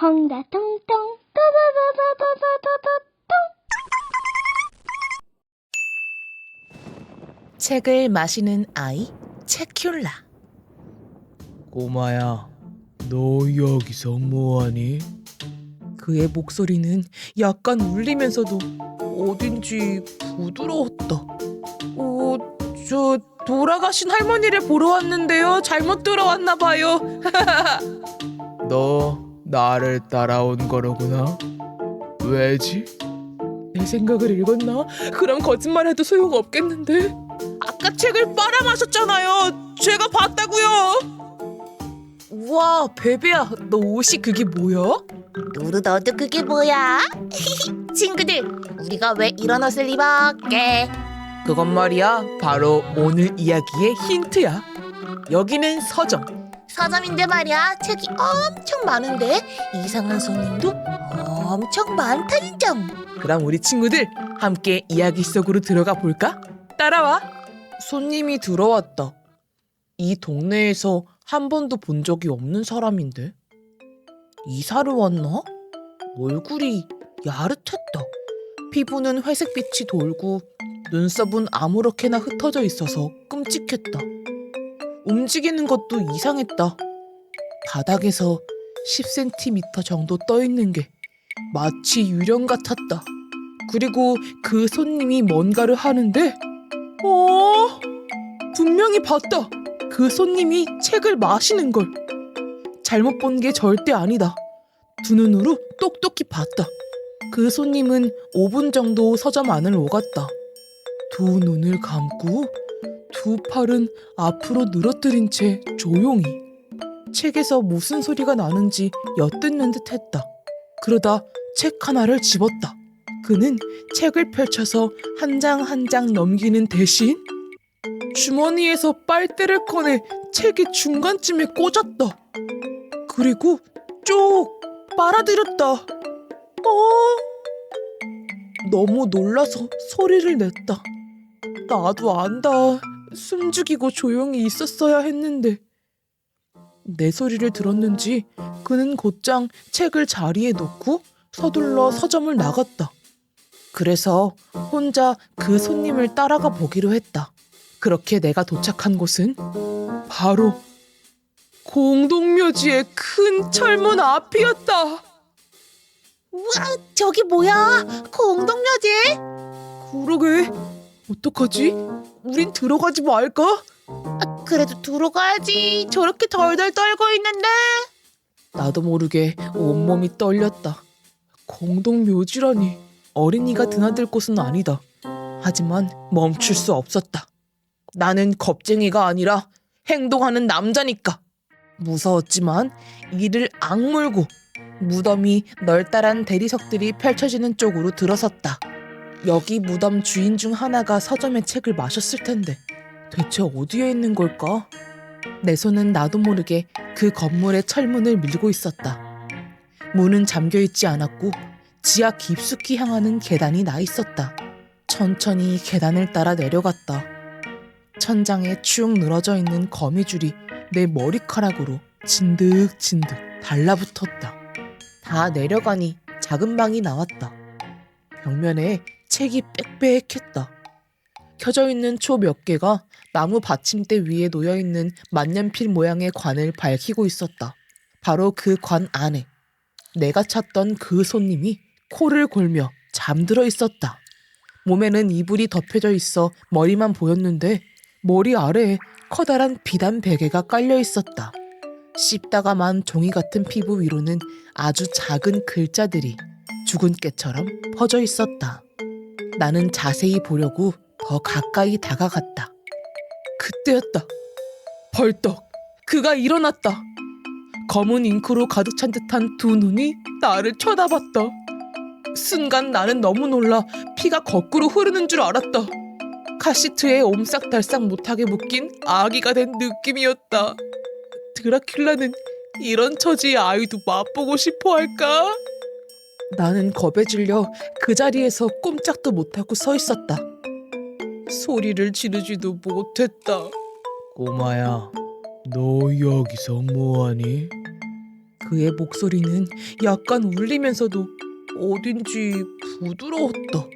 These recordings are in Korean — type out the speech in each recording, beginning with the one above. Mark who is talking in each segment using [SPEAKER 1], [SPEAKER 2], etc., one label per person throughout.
[SPEAKER 1] 홍다통통 또바바바바바바바똥.
[SPEAKER 2] 책을 마시는 아이 채큘라.
[SPEAKER 3] 꼬마야, 너 여기서 뭐하니?
[SPEAKER 2] 그의 목소리는 약간 울리면서도 어딘지 부드러웠다. 저 돌아가신 할머니를 보러 왔는데요. 잘못 들어왔나 봐요.
[SPEAKER 3] 너 나를 따라온 거로구나. 왜지?
[SPEAKER 2] 내 생각을 읽었나? 그럼 거짓말해도 소용없겠는데? 아까 책을 빨아마셨잖아요. 제가 봤다고요. 우와, 베베야, 너 옷이 그게 뭐야?
[SPEAKER 4] 누르 너도 그게 뭐야? 친구들, 우리가 왜 이런 옷을 입었게?
[SPEAKER 2] 그건 말이야, 바로 오늘 이야기의 힌트야. 여기는 서점.
[SPEAKER 4] 서점인데 말이야, 책이 엄청 많은데 이상한 손님도 엄청 많다는 점.
[SPEAKER 2] 그럼 우리 친구들 함께 이야기 속으로 들어가 볼까? 따라와. 손님이 들어왔다. 이 동네에서 한 번도 본 적이 없는 사람인데 이사를 왔나? 얼굴이 야릇했다. 피부는 회색빛이 돌고 눈썹은 아무렇게나 흩어져 있어서 끔찍했다. 움직이는 것도 이상했다. 바닥에서 10cm 정도 떠 있는 게 마치 유령 같았다. 그리고 그 손님이 뭔가를 하는데 분명히 봤다. 그 손님이 책을 마시는 걸. 잘못 본 게 절대 아니다. 두 눈으로 똑똑히 봤다. 그 손님은 5분 정도 서점 안을 오갔다. 두 눈을 감고 두 팔은 앞으로 늘어뜨린 채 조용히 책에서 무슨 소리가 나는지 엿듣는 듯 했다. 그러다 책 하나를 집었다. 그는 책을 펼쳐서 한 장 한 장 넘기는 대신 주머니에서 빨대를 꺼내 책의 중간쯤에 꽂았다. 그리고 쭉 빨아들였다. 너무 놀라서 소리를 냈다. 나도 안다. 숨죽이고 조용히 있었어야 했는데. 내 소리를 들었는지 그는 곧장 책을 자리에 놓고 서둘러 서점을 나갔다. 그래서 혼자 그 손님을 따라가 보기로 했다. 그렇게 내가 도착한 곳은 바로 공동묘지의 큰 철문 앞이었다.
[SPEAKER 4] 우와, 저기 뭐야? 공동묘지?
[SPEAKER 2] 그러게, 어떡하지? 우린 들어가지 말까?
[SPEAKER 4] 그래도 들어가야지. 저렇게 덜덜 떨고 있는데.
[SPEAKER 2] 나도 모르게 온몸이 떨렸다. 공동묘지라니, 어린이가 드나들 곳은 아니다. 하지만 멈출 수 없었다. 나는 겁쟁이가 아니라 행동하는 남자니까. 무서웠지만 이를 악물고 무덤이 널따란 대리석들이 펼쳐지는 쪽으로 들어섰다. 여기 무덤 주인 중 하나가 서점의 책을 마셨을 텐데 대체 어디에 있는 걸까? 내 손은 나도 모르게 그 건물의 철문을 밀고 있었다. 문은 잠겨있지 않았고 지하 깊숙이 향하는 계단이 나 있었다. 천천히 계단을 따라 내려갔다. 천장에 축 늘어져 있는 거미줄이 내 머리카락으로 진득진득 달라붙었다. 다 내려가니 작은 방이 나왔다. 벽면에 책이 빽빽했다. 켜져 있는 초 몇 개가 나무 받침대 위에 놓여있는 만년필 모양의 관을 밝히고 있었다. 바로 그 관 안에 내가 찾던 그 손님이 코를 골며 잠들어 있었다. 몸에는 이불이 덮여져 있어 머리만 보였는데 머리 아래에 커다란 비단 베개가 깔려 있었다. 씹다가 만 종이 같은 피부 위로는 아주 작은 글자들이 죽은 깨처럼 퍼져 있었다. 나는 자세히 보려고 더 가까이 다가갔다. 그때였다. 벌떡 그가 일어났다. 검은 잉크로 가득 찬 듯한 두 눈이 나를 쳐다봤다. 순간 나는 너무 놀라 피가 거꾸로 흐르는 줄 알았다. 카시트에 옴싹달싹 못하게 묶인 아기가 된 느낌이었다. 드라큘라는 이런 처지의 아이도 맛보고 싶어 할까? 나는 겁에 질려 그 자리에서 꼼짝도 못하고 서 있었다. 소리를 지르지도 못했다.
[SPEAKER 3] 꼬마야, 너 여기서 뭐하니?
[SPEAKER 2] 그의 목소리는 약간 울리면서도 어딘지 부드러웠다.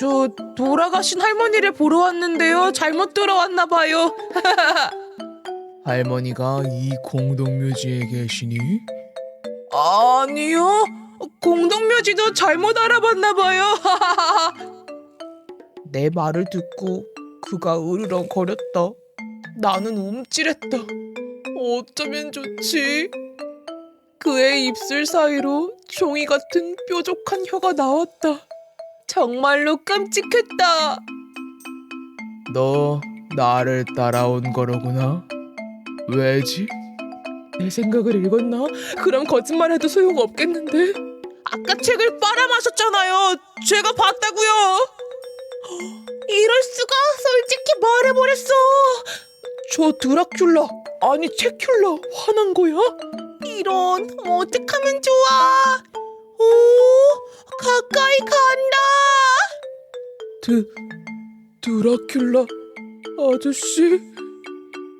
[SPEAKER 2] 저 돌아가신 할머니를 보러 왔는데요. 잘못 들어왔나 봐요.
[SPEAKER 3] 할머니가 이 공동묘지에 계시니?
[SPEAKER 2] 아니요. 공동묘지도 잘못 알아봤나 봐요. 내 말을 듣고 그가 으르렁거렸다. 나는 움찔했다. 어쩌면 좋지? 그의 입술 사이로 종이 같은 뾰족한 혀가 나왔다. 정말로 끔찍했다.
[SPEAKER 3] 너 나를 따라온 거로구나. 왜지?
[SPEAKER 2] 내 생각을 읽었나? 그럼 거짓말해도 소용없겠는데? 아까 책을 빨아마셨잖아요. 제가 봤다고요. 이럴 수가. 솔직히 말해버렸어. 저 드라큘라 아니 체큘라 화난 거야? 이런, 어떡하면 좋아. 오, 가까이 간다.
[SPEAKER 3] 드라큘라 아저씨?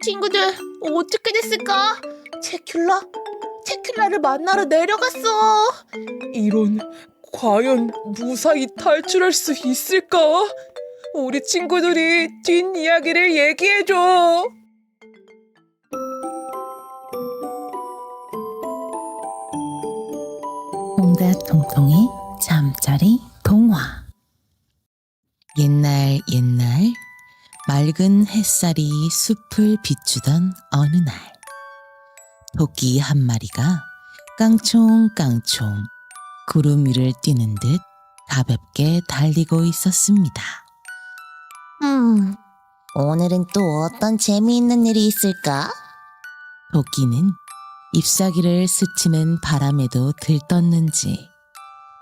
[SPEAKER 4] 친구들, 어떻게 됐을까? 체큘라를 만나러 내려갔어.
[SPEAKER 2] 이런, 과연 무사히 탈출할 수 있을까? 우리 친구들이 뒷이야기를 얘기해줘.
[SPEAKER 1] 홍대 통통이 잠자리 동화. 옛날 맑은 햇살이 숲을 비추던 어느 날, 토끼 한 마리가 깡총깡총 구름 위를 뛰는 듯 가볍게 달리고 있었습니다.
[SPEAKER 4] 오늘은 또 어떤 재미있는 일이 있을까?
[SPEAKER 1] 토끼는 잎사귀를 스치는 바람에도 들떴는지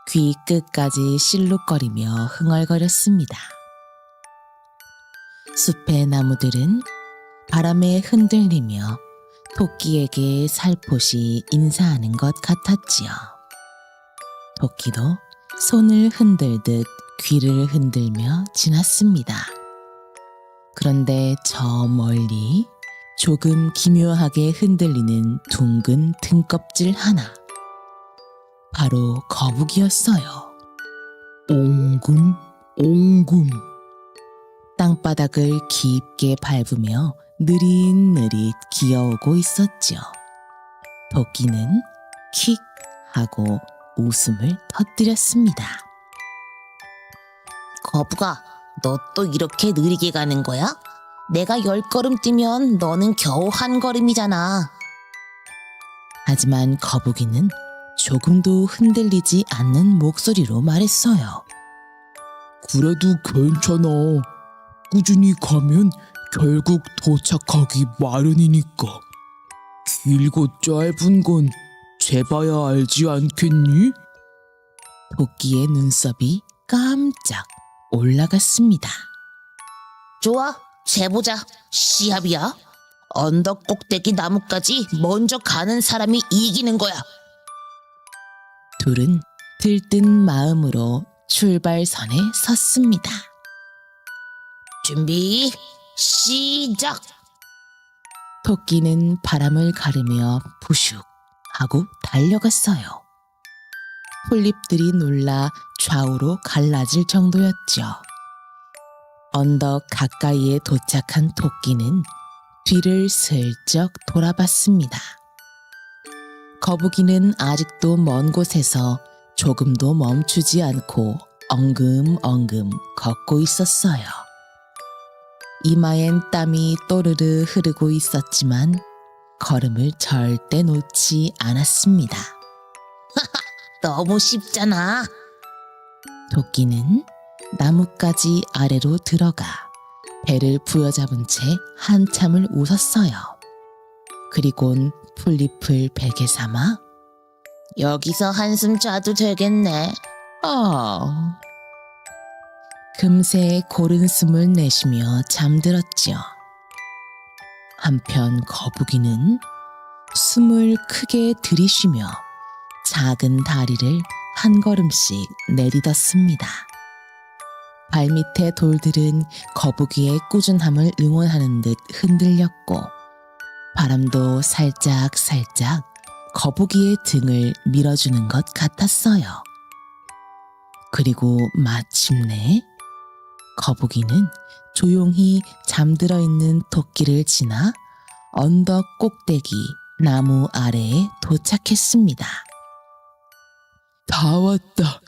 [SPEAKER 1] 귀 끝까지 실룩거리며 흥얼거렸습니다. 숲의 나무들은 바람에 흔들리며 토끼에게 살포시 인사하는 것 같았지요. 토끼도 손을 흔들듯 귀를 흔들며 지났습니다. 그런데 저 멀리 조금 기묘하게 흔들리는 둥근 등껍질 하나. 바로 거북이였어요.
[SPEAKER 3] 옹금.
[SPEAKER 1] 땅바닥을 깊게 밟으며 느릿느릿 기어오고 있었죠. 토끼는 킥 하고 웃음을 터뜨렸습니다.
[SPEAKER 4] 거북아, 너 또 이렇게 느리게 가는 거야? 내가 10걸음 뛰면 너는 겨우 한 걸음이잖아.
[SPEAKER 1] 하지만 거북이는 조금도 흔들리지 않는 목소리로 말했어요.
[SPEAKER 3] 그래도 괜찮아. 꾸준히 가면 결국 도착하기 마련이니까. 길고 짧은 건 재봐야 알지 않겠니?
[SPEAKER 1] 토끼의 눈썹이 깜짝 올라갔습니다.
[SPEAKER 4] 좋아, 재보자. 시합이야. 언덕 꼭대기 나무까지 먼저 가는 사람이 이기는 거야.
[SPEAKER 1] 둘은 들뜬 마음으로 출발선에 섰습니다.
[SPEAKER 4] 준비, 시작!
[SPEAKER 1] 토끼는 바람을 가르며 푸슉 하고 달려갔어요. 풀잎들이 놀라 좌우로 갈라질 정도였죠. 언덕 가까이에 도착한 토끼는 뒤를 슬쩍 돌아봤습니다. 거북이는 아직도 먼 곳에서 조금도 멈추지 않고 엉금엉금 걷고 있었어요. 이마엔 땀이 또르르 흐르고 있었지만 걸음을 절대 놓지 않았습니다.
[SPEAKER 4] 너무 쉽잖아.
[SPEAKER 1] 토끼는 나뭇가지 아래로 들어가 배를 부여잡은 채 한참을 웃었어요. 그리곤 풀잎을 베개 삼아
[SPEAKER 4] 여기서 한숨 자도 되겠네.
[SPEAKER 1] 금세 고른 숨을 내쉬며 잠들었지요. 한편 거북이는 숨을 크게 들이쉬며 작은 다리를 한 걸음씩 내딛었습니다. 발밑의 돌들은 거북이의 꾸준함을 응원하는 듯 흔들렸고 바람도 살짝살짝 거북이의 등을 밀어주는 것 같았어요. 그리고 마침내 거북이는 조용히 잠들어 있는 토끼를 지나 언덕 꼭대기 나무 아래에 도착했습니다.
[SPEAKER 3] 다 왔다.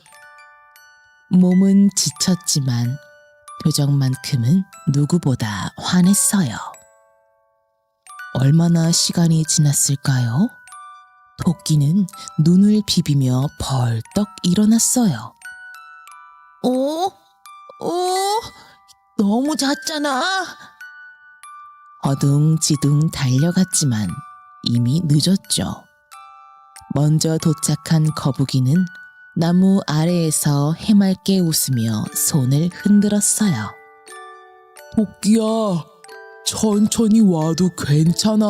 [SPEAKER 1] 몸은 지쳤지만 표정만큼은 누구보다 환했어요. 얼마나 시간이 지났을까요? 토끼는 눈을 비비며 벌떡 일어났어요.
[SPEAKER 4] 너무 잤잖아.
[SPEAKER 1] 허둥지둥 달려갔지만 이미 늦었죠. 먼저 도착한 거북이는 나무 아래에서 해맑게 웃으며 손을 흔들었어요.
[SPEAKER 3] 토끼야, 천천히 와도 괜찮아.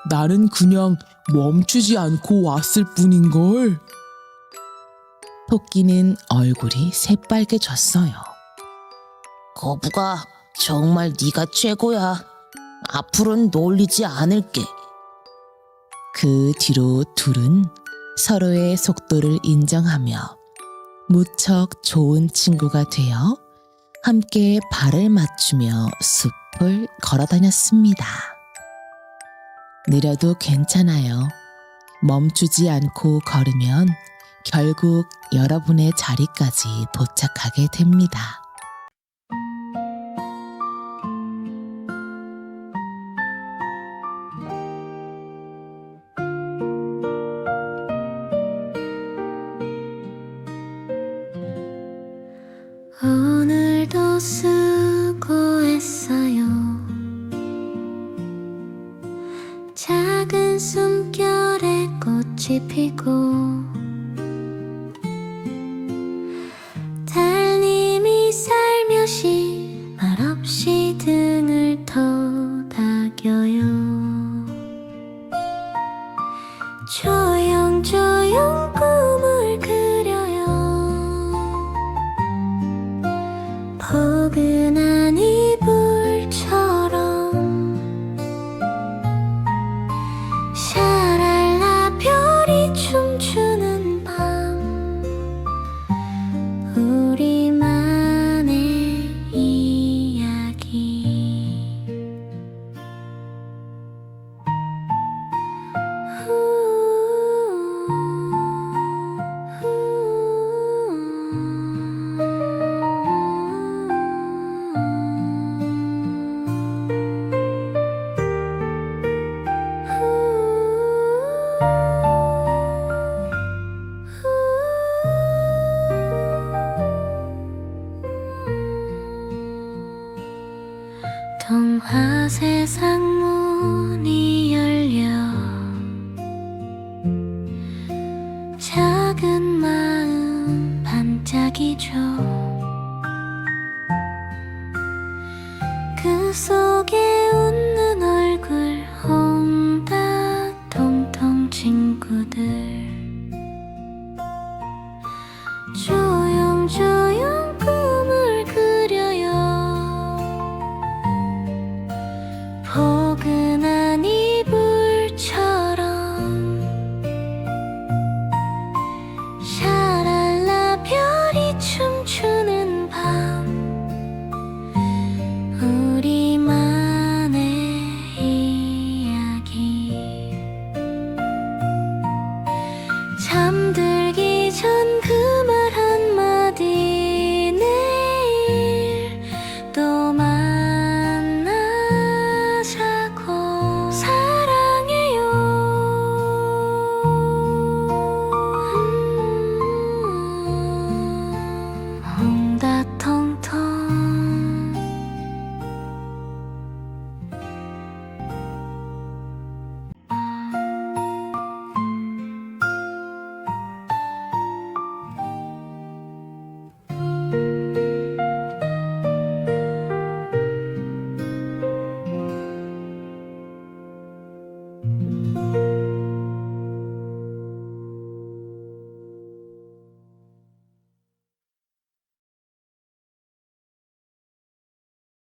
[SPEAKER 3] 나는 그냥 멈추지 않고 왔을 뿐인걸.
[SPEAKER 1] 토끼는 얼굴이 새빨개졌어요.
[SPEAKER 4] 거북아, 정말 네가 최고야. 앞으로는 놀리지 않을게.
[SPEAKER 1] 그 뒤로 둘은 서로의 속도를 인정하며 무척 좋은 친구가 되어 함께 발을 맞추며 숲을 걸어 다녔습니다. 느려도 괜찮아요. 멈추지 않고 걸으면 결국 여러분의 자리까지 도착하게 됩니다.
[SPEAKER 5] 오늘도 수고했어요. 작은 숨결에 꽃이 피고 달님이 살며시 말없이 등을 토닥여요. 조용조용 꿈을 그려요. 포근한 이불처럼 샤랄라 별이 춤추는 밤 우리만의 이야기 동화 세상 문이 열려 작은 마음 반짝이죠. 그 속에 웃는 얼굴 홍다 통통 친구들 조용조용 꿈을 그려요. 포근한 이불처럼 샤랄라 별이 춤추는 밤 우리만의 이야기 참